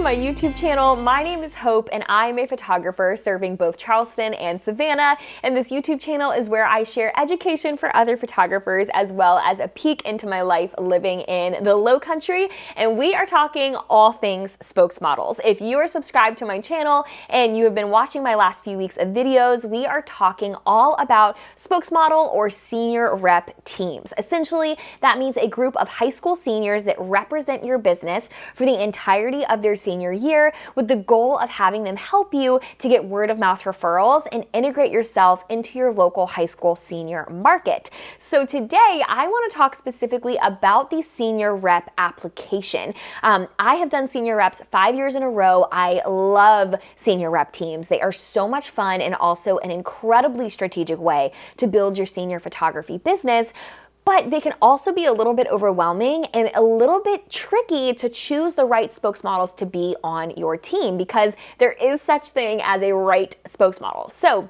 my YouTube channel. My name is Hope and I'm a photographer serving both Charleston and Savannah, and this YouTube channel is where I share education for other photographers as well as a peek into my life living in the Low Country, and we are talking all things spokesmodels. If you are subscribed to my channel and you have been watching my last few weeks of videos, we are talking all about spokesmodel or senior rep teams. Essentially, that means a group of high school seniors that represent your business for the entirety of their senior year with the goal of having them help you to get word of mouth referrals and integrate yourself into your local high school senior market. So today I want to talk specifically about the senior rep application. I have done senior reps 5 years in a row. I love senior rep teams. They are so much fun and also an incredibly strategic way to build your senior photography business. But they can also be a little bit overwhelming and a little bit tricky to choose the right spokesmodels to be on your team because there is such thing as a right spokesmodel. So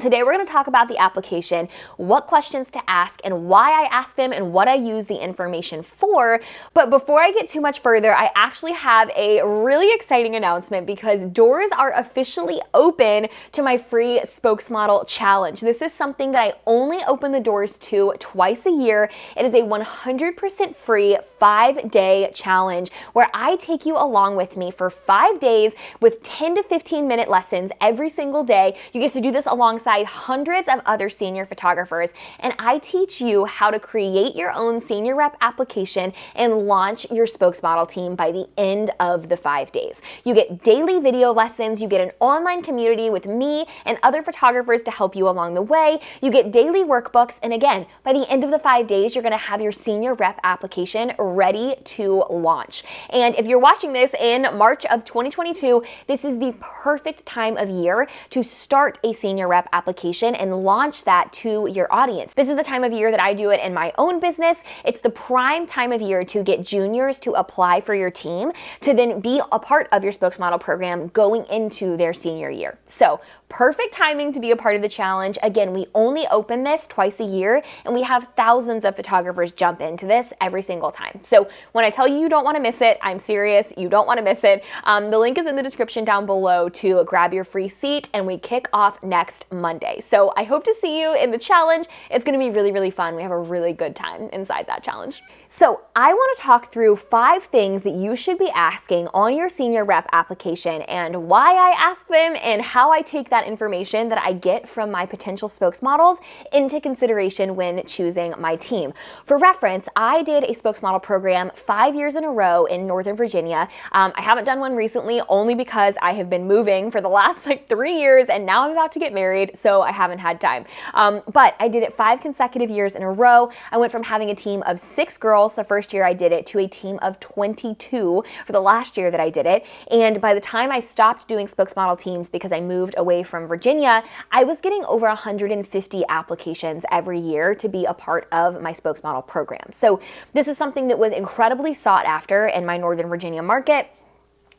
today we're going to talk about the application, what questions to ask and why I ask them and what I use the information for. But before I get too much further, I actually have a really exciting announcement because doors are officially open to my free Spokesmodel challenge. This is something that I only open the doors to twice a year. It is a 100% free 5-day challenge where I take you along with me for 5 days with 10 to 15 minute lessons every single day. You get to do this alongside hundreds of other senior photographers, and I teach you how to create your own senior rep application and launch your spokesmodel team by the end of the 5 days. You get daily video lessons, you get an online community with me and other photographers to help you along the way, you get daily workbooks, and again, by the end of the 5 days, you're gonna have your senior rep application ready to launch. And if you're watching this in March of 2022, this is the perfect time of year to start a senior rep application and launch that to your audience. This is the time of year that I do it in my own business. It's the prime time of year to get juniors to apply for your team to then be a part of your spokesmodel program going into their senior year. So perfect timing to be a part of the challenge. Again, we only open this twice a year and we have thousands of photographers jump into this every single time. So when I tell you don't want to miss it, I'm serious, you don't want to miss it. The link is in the description down below to grab your free seat, and we kick off next Monday. So I hope to see you in the challenge. It's going to be really, really fun. We have a really good time inside that challenge. So I want to talk through 5 things that you should be asking on your senior rep application and why I ask them and how I take that information that I get from my potential spokesmodels into consideration when choosing my team. For reference, I did a spokesmodel program 5 years in a row in Northern Virginia. I haven't done one recently only because I have been moving for the last 3 years and now I'm about to get married, so I haven't had time. But I did it 5 consecutive years in a row. I went from having a team of 6 girls the first year I did it to a team of 22 for the last year that I did it. And by the time I stopped doing spokesmodel teams because I moved away from Virginia, I was getting over 150 applications every year to be a part of my spokesmodel program. So this is something that was incredibly sought after in my Northern Virginia market.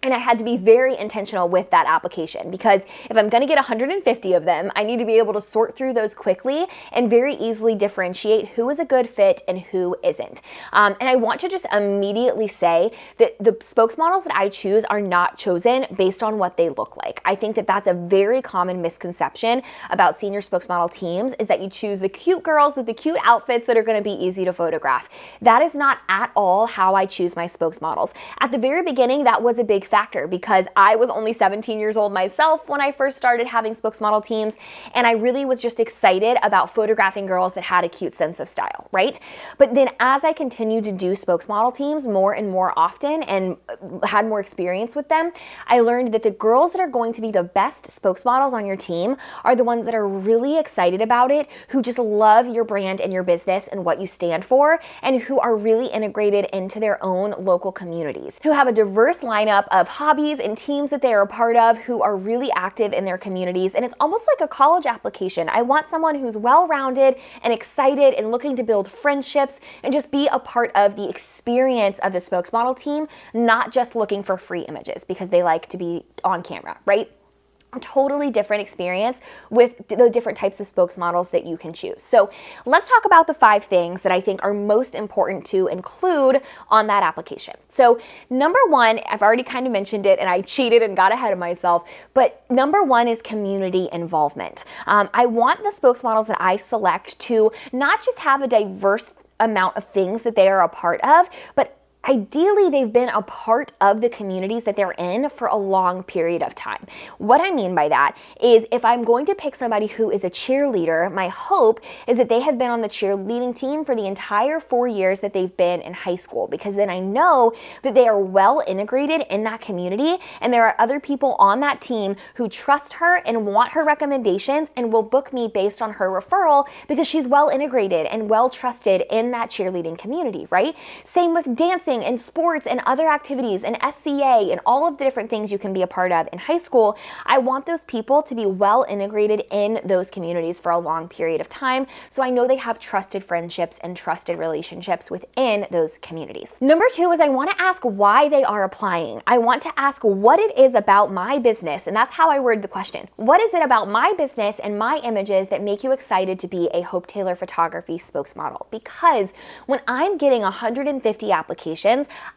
And I had to be very intentional with that application because if I'm going to get 150 of them, I need to be able to sort through those quickly and very easily differentiate who is a good fit and who isn't. And I want to just immediately say that the spokesmodels that I choose are not chosen based on what they look like. I think that that's a very common misconception about senior spokesmodel teams is that you choose the cute girls with the cute outfits that are going to be easy to photograph. That is not at all how I choose my spokesmodels. At the very beginning, that was a big factor because I was only 17 years old myself when I first started having spokesmodel teams, and I really was just excited about photographing girls that had a cute sense of style, right? But then as I continued to do spokesmodel teams more and more often and had more experience with them, I learned that the girls that are going to be the best spokesmodels on your team are the ones that are really excited about it, who just love your brand and your business and what you stand for, and who are really integrated into their own local communities, who have a diverse lineup of hobbies and teams that they are a part of, who are really active in their communities. And it's almost like a college application. I want someone who's well-rounded and excited and looking to build friendships and just be a part of the experience of the spokesmodel team, not just looking for free images because they like to be on camera, right? totally different experience with the different types of spokesmodels that you can choose. So let's talk about the 5 things that I think are most important to include on that application. So number 1, I've already kind of mentioned it and I cheated and got ahead of myself, but number 1 is community involvement. I want the spokesmodels that I select to not just have a diverse amount of things that they are a part of, but ideally, they've been a part of the communities that they're in for a long period of time. What I mean by that is if I'm going to pick somebody who is a cheerleader, my hope is that they have been on the cheerleading team for the entire 4 years that they've been in high school, because then I know that they are well integrated in that community and there are other people on that team who trust her and want her recommendations and will book me based on her referral because she's well integrated and well trusted in that cheerleading community, right? Same with dancing and sports and other activities and SCA and all of the different things you can be a part of in high school. I want those people to be well integrated in those communities for a long period of time, so I know they have trusted friendships and trusted relationships within those communities. Number 2 is I want to ask why they are applying. I want to ask what it is about my business, and that's how I word the question. What is it about my business and my images that make you excited to be a Hope Taylor Photography spokesmodel? Because when I'm getting 150 applications,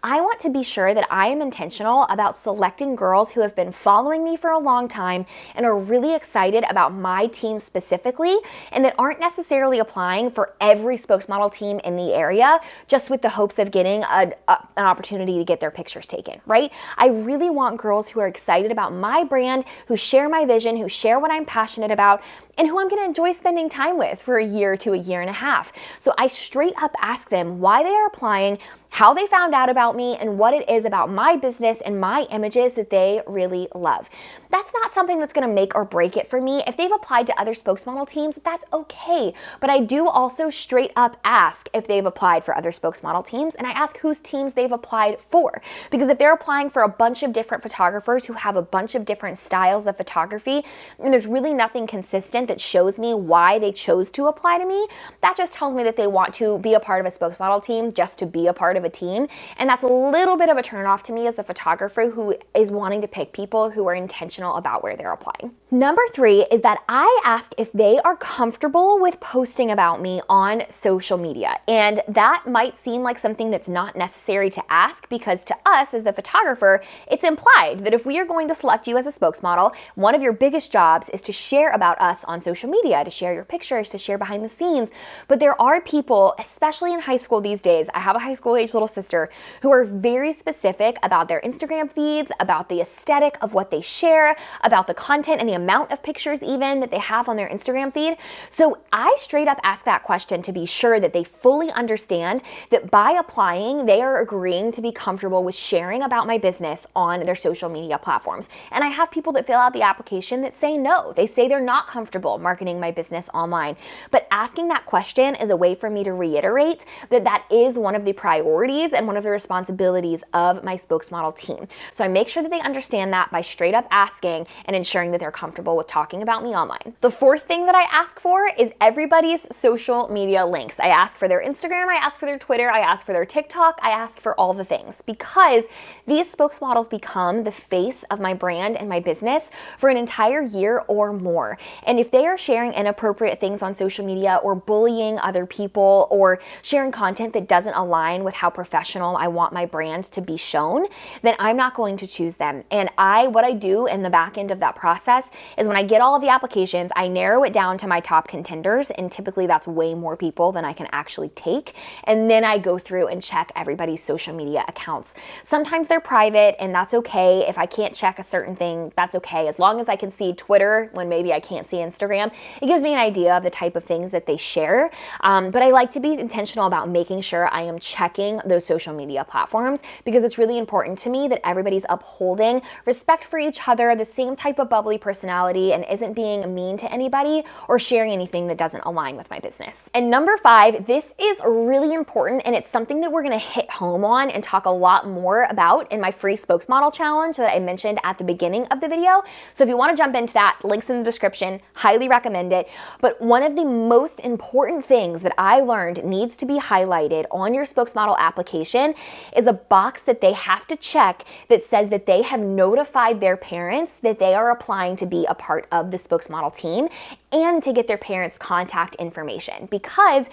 I want to be sure that I am intentional about selecting girls who have been following me for a long time and are really excited about my team specifically, and that aren't necessarily applying for every spokesmodel team in the area just with the hopes of getting an opportunity to get their pictures taken, right? I really want girls who are excited about my brand, who share my vision, who share what I'm passionate about, and who I'm going to enjoy spending time with for a year to a year and a half. So I straight up ask them why they are applying, how they found out about me, and what it is about my business and my images that they really love. That's not something that's going to make or break it for me. If they've applied to other spokesmodel teams, that's okay. But I do also straight up ask if they've applied for other spokesmodel teams, and I ask whose teams they've applied for. Because if they're applying for a bunch of different photographers who have a bunch of different styles of photography, and there's really nothing consistent that shows me why they chose to apply to me, that just tells me that they want to be a part of a spokesmodel team just to be a part of a team. And that's a little bit of a turnoff to me as the photographer who is wanting to pick people who are intentional about where they're applying. Number 3 is that I ask if they are comfortable with posting about me on social media. And that might seem like something that's not necessary to ask, because to us as the photographer, it's implied that if we are going to select you as a spokesmodel, one of your biggest jobs is to share about us on social media, to share your pictures, to share behind the scenes. But there are people, especially in high school these days, I have a high school age little sister, who are very specific about their Instagram feeds, about the aesthetic of what they share, about the content and the amount of pictures even that they have on their Instagram feed. So I straight up ask that question to be sure that they fully understand that by applying, they are agreeing to be comfortable with sharing about my business on their social media platforms. And I have people that fill out the application that say no. They say they're not comfortable marketing my business online. But asking that question is a way for me to reiterate that that is one of the priorities and one of the responsibilities of my spokesmodel team. So I make sure that they understand that by straight up asking and ensuring that they're comfortable with talking about me online. The 4th thing that I ask for is everybody's social media links. I ask for their Instagram, I ask for their Twitter, I ask for their TikTok, I ask for all the things, because these spokesmodels become the face of my brand and my business for an entire year or more. And if they are sharing inappropriate things on social media or bullying other people or sharing content that doesn't align with how professional I want my brand to be shown, then I'm not going to choose them. And what I do in the back end of that process is when I get all of the applications, I narrow it down to my top contenders, and typically that's way more people than I can actually take. And then I go through and check everybody's social media accounts. Sometimes they're private, and that's okay. If I can't check a certain thing, that's okay. As long as I can see Twitter when maybe I can't see Instagram, it gives me an idea of the type of things that they share. But I like to be intentional about making sure I am checking those social media platforms, because it's really important to me that everybody's upholding respect for each other, the same type of bubbly personality, and isn't being mean to anybody or sharing anything that doesn't align with my business. And number 5, this is really important, and it's something that we're going to hit home on and talk a lot more about in my free spokesmodel challenge that I mentioned at the beginning of the video. So if you want to jump into that, links in the description. Highly highly recommend it. But one of the most important things that I learned needs to be highlighted on your Spokesmodel application is a box that they have to check that says that they have notified their parents that they are applying to be a part of the Spokesmodel team and to get their parents' contact information. Because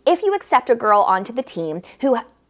if you accept a girl onto the team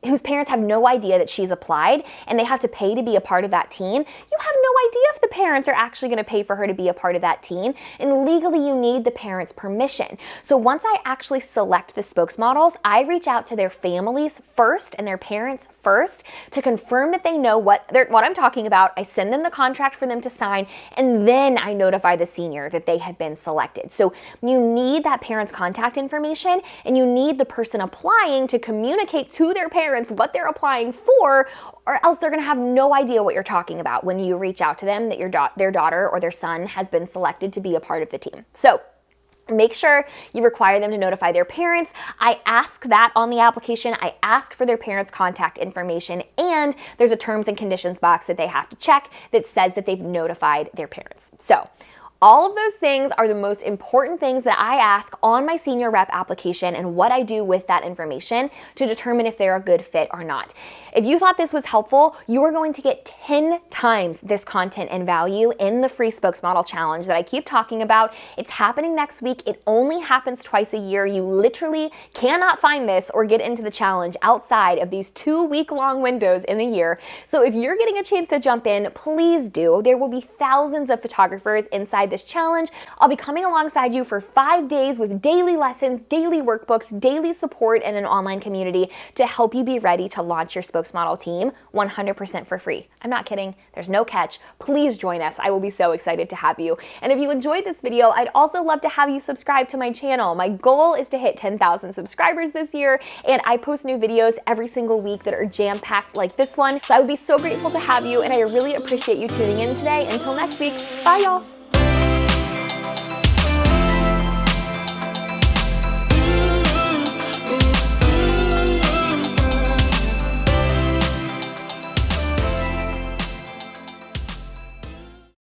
whose parents have no idea that she's applied and they have to pay to be a part of that team, you have no idea if the parents are actually going to pay for her to be a part of that team. And legally, you need the parents' permission. So once I actually select the spokesmodels, I reach out to their families first and their parents first to confirm that they know what I'm talking about. I send them the contract for them to sign, and then I notify the senior that they have been selected. So you need that parent's contact information, and you need the person applying to communicate to their parents what they're applying for, or else they're going to have no idea what you're talking about when you reach out to them that their daughter or their son has been selected to be a part of the team. So make sure you require them to notify their parents. I ask that on the application. I ask for their parents' contact information, and there's a terms and conditions box that they have to check that says that they've notified their parents. So all of those things are the most important things that I ask on my senior rep application and what I do with that information to determine if they're a good fit or not. If you thought this was helpful, you are going to get 10 times this content and value in the free Spokesmodel challenge that I keep talking about. It's happening next week. It only happens twice a year. You literally cannot find this or get into the challenge outside of these 2-week-long windows in the year. So if you're getting a chance to jump in, please do. There will be thousands of photographers inside this challenge. I'll be coming alongside you for 5 days with daily lessons, daily workbooks, daily support, and an online community to help you be ready to launch your Spokesmodel team 100% for free. I'm not kidding. There's no catch. Please join us. I will be so excited to have you. And if you enjoyed this video, I'd also love to have you subscribe to my channel. My goal is to hit 10,000 subscribers this year, and I post new videos every single week that are jam-packed like this one. So I would be so grateful to have you, and I really appreciate you tuning in today. Until next week, bye y'all.